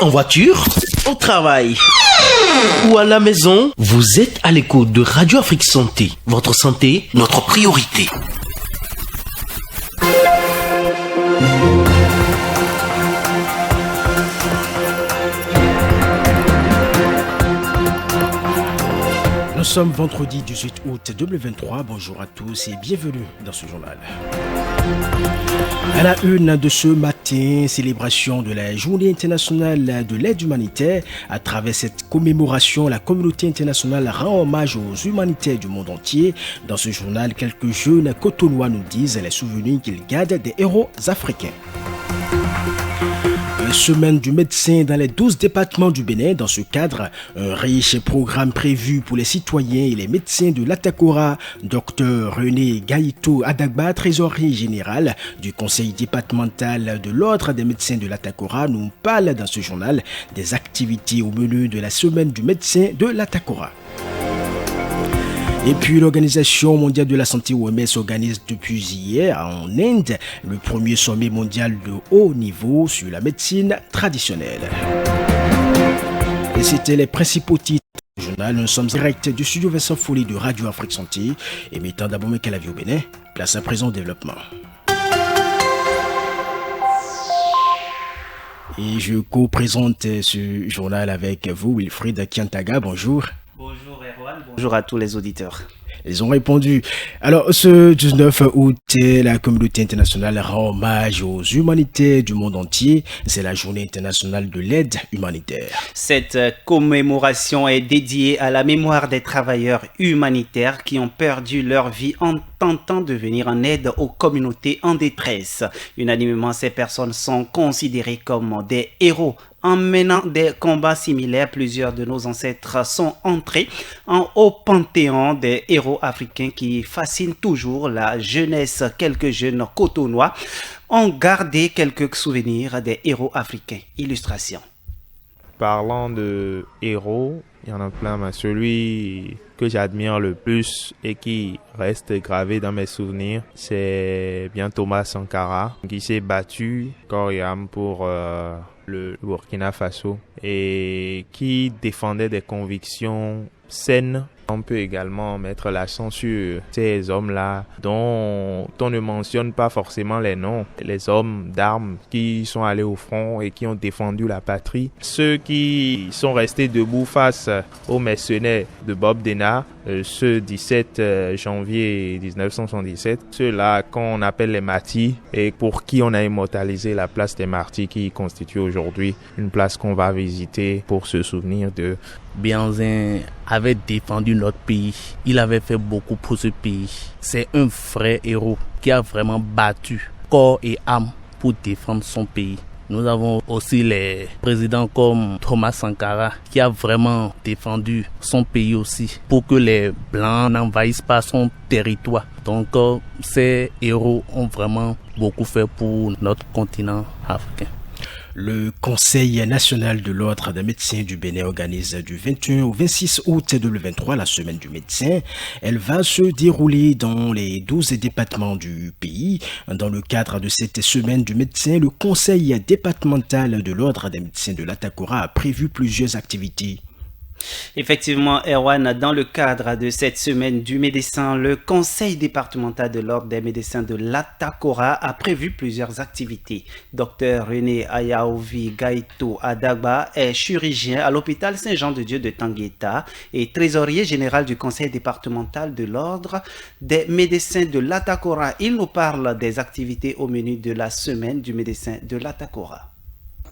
En voiture, au travail ou à la maison, vous êtes à l'écoute de Radio Afrique Santé. Votre santé, notre priorité. Nous sommes vendredi 18 août 2023. Bonjour à tous et bienvenue dans ce journal. À la une de ce matin, célébration de la Journée internationale de l'aide humanitaire. À travers cette commémoration, la communauté internationale rend hommage aux humanitaires du monde entier. Dans ce journal, quelques jeunes cotonois nous disent les souvenirs qu'ils gardent des héros africains. Semaine du médecin dans les 12 départements du Bénin. Dans ce cadre, un riche programme prévu pour les citoyens et les médecins de l'Atakora. Dr René Gaïto Adagba, trésorier général du conseil départemental de l'ordre des médecins de l'Atakora, nous parle dans ce journal des activités au menu de la semaine du médecin de l'Atakora. Et puis l'Organisation mondiale de la santé OMS organise depuis hier en Inde le premier sommet mondial de haut niveau sur la médecine traditionnelle. Et c'était les principaux titres du journal. Nous sommes direct du studio Vincent Folly de Radio Afrique Santé, émettant d'abord Mekalavi au Bénin. Place à présent au développement. Et je co-présente ce journal avec vous, Wilfried Kiantaga. Bonjour. Bonjour Erwan, bonjour à tous les auditeurs. Ils ont répondu. Alors, ce 19 août, la communauté internationale rend hommage aux humanitaires du monde entier. C'est la journée internationale de l'aide humanitaire. Cette commémoration est dédiée à la mémoire des travailleurs humanitaires qui ont perdu leur vie en tentant de venir en aide aux communautés en détresse. Unanimement, ces personnes sont considérées comme des héros. En menant des combats similaires, plusieurs de nos ancêtres sont entrés en haut panthéon des héros africains qui fascinent toujours la jeunesse. Quelques jeunes cotonois ont gardé quelques souvenirs des héros africains. Illustration. Parlant de héros, il y en a plein, mais celui que j'admire le plus et qui reste gravé dans mes souvenirs, c'est bien Thomas Sankara, qui s'est battu corps et âme pour le Burkina Faso et qui défendait des convictions saines. On peut également mettre l'accent sur ces hommes-là dont on ne mentionne pas forcément les noms. Les hommes d'armes qui sont allés au front et qui ont défendu la patrie. Ceux qui sont restés debout face aux mercenaires de Bob Denard ce 17 janvier 1977. Ceux-là qu'on appelle les martyrs et pour qui on a immortalisé la place des martyrs qui constitue aujourd'hui une place qu'on va visiter pour se souvenir de. Bianzin avait défendu notre pays. Il avait fait beaucoup pour ce pays. C'est un vrai héros qui a vraiment battu corps et âme pour défendre son pays. Nous avons aussi les présidents comme Thomas Sankara qui a vraiment défendu son pays aussi pour que les Blancs n'envahissent pas son territoire. Donc ces héros ont vraiment beaucoup fait pour notre continent africain. Le Conseil national de l'ordre des médecins du Bénin organise du 21 au 26 août 2023 la semaine du médecin. Elle va se dérouler dans les 12 départements du pays. Dans le cadre de cette semaine du médecin, le Conseil départemental de l'ordre des médecins de l'Atakora a prévu plusieurs activités. Effectivement, Erwan, dans le cadre de cette semaine du médecin, le conseil départemental de l'ordre des médecins de l'Atakora a prévu plusieurs activités. Dr René Ayaovi Gaïto Adagba est chirurgien à l'hôpital Saint-Jean-de-Dieu de Tangueta et trésorier général du conseil départemental de l'ordre des médecins de l'Atakora. Il nous parle des activités au menu de la semaine du médecin de l'Atakora.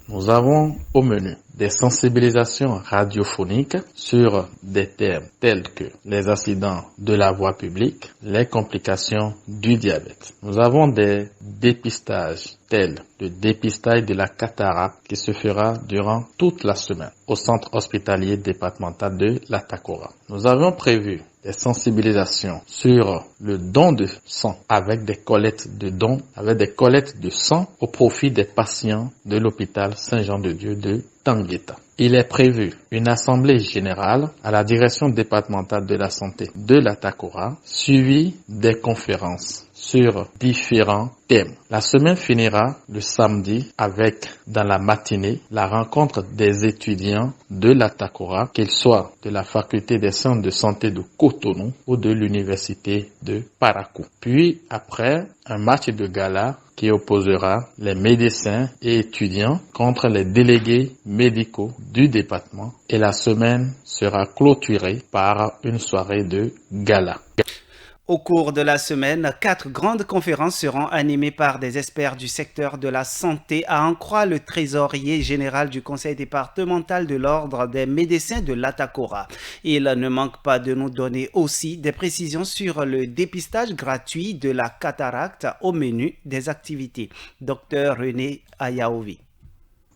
Nous avons au menu des sensibilisations radiophoniques sur des thèmes tels que les accidents de la voie publique, les complications du diabète. Nous avons des dépistages tels le dépistage de la cataracte qui se fera durant toute la semaine au centre hospitalier départemental de l'Atakora. Nous avons prévu des sensibilisations sur le don de sang avec des collectes de sang au profit des patients de l'hôpital Saint-Jean-de-Dieu de Tangueta. Il est prévu une assemblée générale à la direction départementale de la santé de l'Atakora, suivie des conférences sur différents thèmes. La semaine finira le samedi avec, dans la matinée, la rencontre des étudiants de l'Atakora, qu'ils soient de la faculté des sciences de santé de Cotonou ou de l'université de Parakou. Puis après, un match de gala qui opposera les médecins et étudiants contre les délégués médicaux du département, et la semaine sera clôturée par une soirée de gala. Au cours de la semaine, 4 grandes conférences seront animées par des experts du secteur de la santé, à en croire le trésorier général du conseil départemental de l'ordre des médecins de l'Atakora. Il ne manque pas de nous donner aussi des précisions sur le dépistage gratuit de la cataracte au menu des activités. Dr René Ayaovi.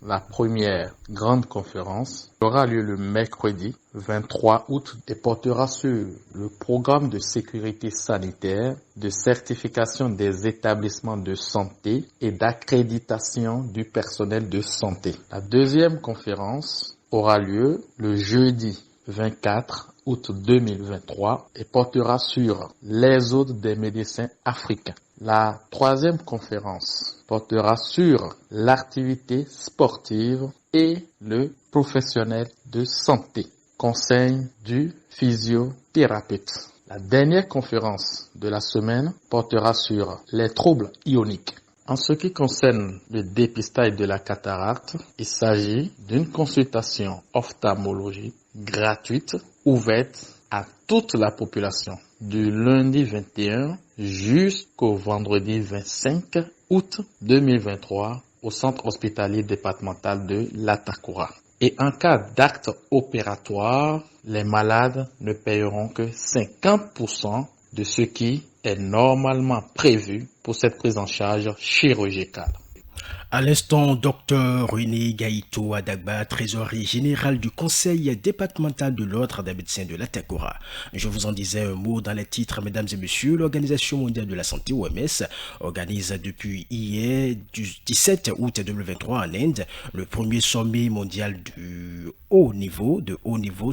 La première grande conférence aura lieu le mercredi 23 août et portera sur le programme de sécurité sanitaire, de certification des établissements de santé et d'accréditation du personnel de santé. La deuxième conférence aura lieu le jeudi 24 août 2023 et portera sur les ordres des médecins africains. La troisième conférence portera sur l'activité sportive et le professionnel de santé, conseil du physiothérapeute. La dernière conférence de la semaine portera sur les troubles ioniques. En ce qui concerne le dépistage de la cataracte, il s'agit d'une consultation ophtalmologique gratuite ouverte à toute la population du lundi 21 jusqu'au vendredi 25 août 2023 au centre hospitalier départemental de l'Atakora. Et en cas d'acte opératoire, les malades ne paieront que 50% de ce qui est normalement prévu pour cette prise en charge chirurgicale. À l'instant, Dr René Gaïto Adagba, trésorier général du conseil départemental de l'ordre des médecins de l'Atakora. Je vous en disais un mot dans les titres, mesdames et messieurs. L'Organisation mondiale de la santé, OMS, organise depuis hier, du 17 août 2023 en Inde, le premier sommet mondial du haut niveau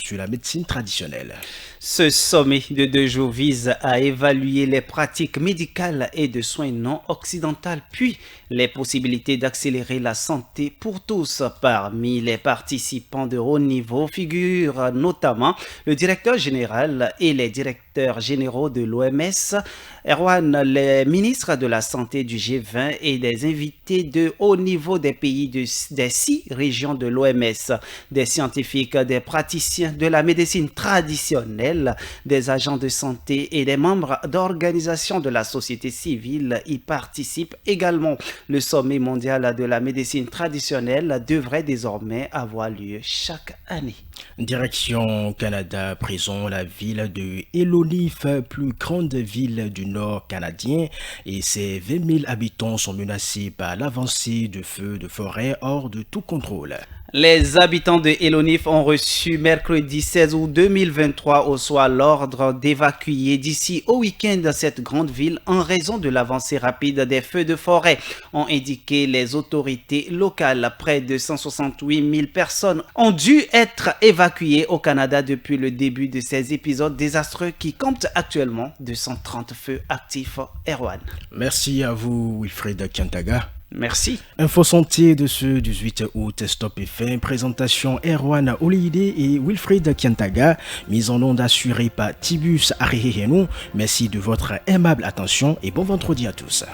sur la médecine traditionnelle. Ce sommet de 2 jours vise à évaluer les pratiques médicales et de soins non occidentales, puis les possibilités d'accélérer la santé pour tous. Parmi les participants de haut niveau figurent notamment le directeur général et les directeurs généraux de l'OMS, Erwan, les ministres de la santé du G20 et des invités de haut niveau des pays des 6 régions de l'OMS, des scientifiques, des praticiens de la médecine traditionnelle, des agents de santé et des membres d'organisations de la société civile y participent également. Le sommet mondial de la médecine traditionnelle devrait désormais avoir lieu chaque année. Direction Canada, présent la ville de Yellowknife, plus grande ville du nord canadien, et ses 20 000 habitants sont menacés par l'avancée de feux de forêt hors de tout contrôle. Les habitants de Yellowknife ont reçu mercredi 16 août 2023 au soir l'ordre d'évacuer d'ici au week-end cette grande ville en raison de l'avancée rapide des feux de forêt, ont indiqué les autorités locales. Près de 168 000 personnes ont dû être évacuées au Canada depuis le début de ces épisodes désastreux qui comptent actuellement 230 feux actifs. Erwan. Merci à vous, Wilfred Kiantaga. Merci. Info santé de ce 18 août, stop et fin. Présentation Erwan Olide et Wilfred Kiantaga. Mise en onde assurée par Tibus Arihenu. Merci de votre aimable attention et bon vendredi à tous.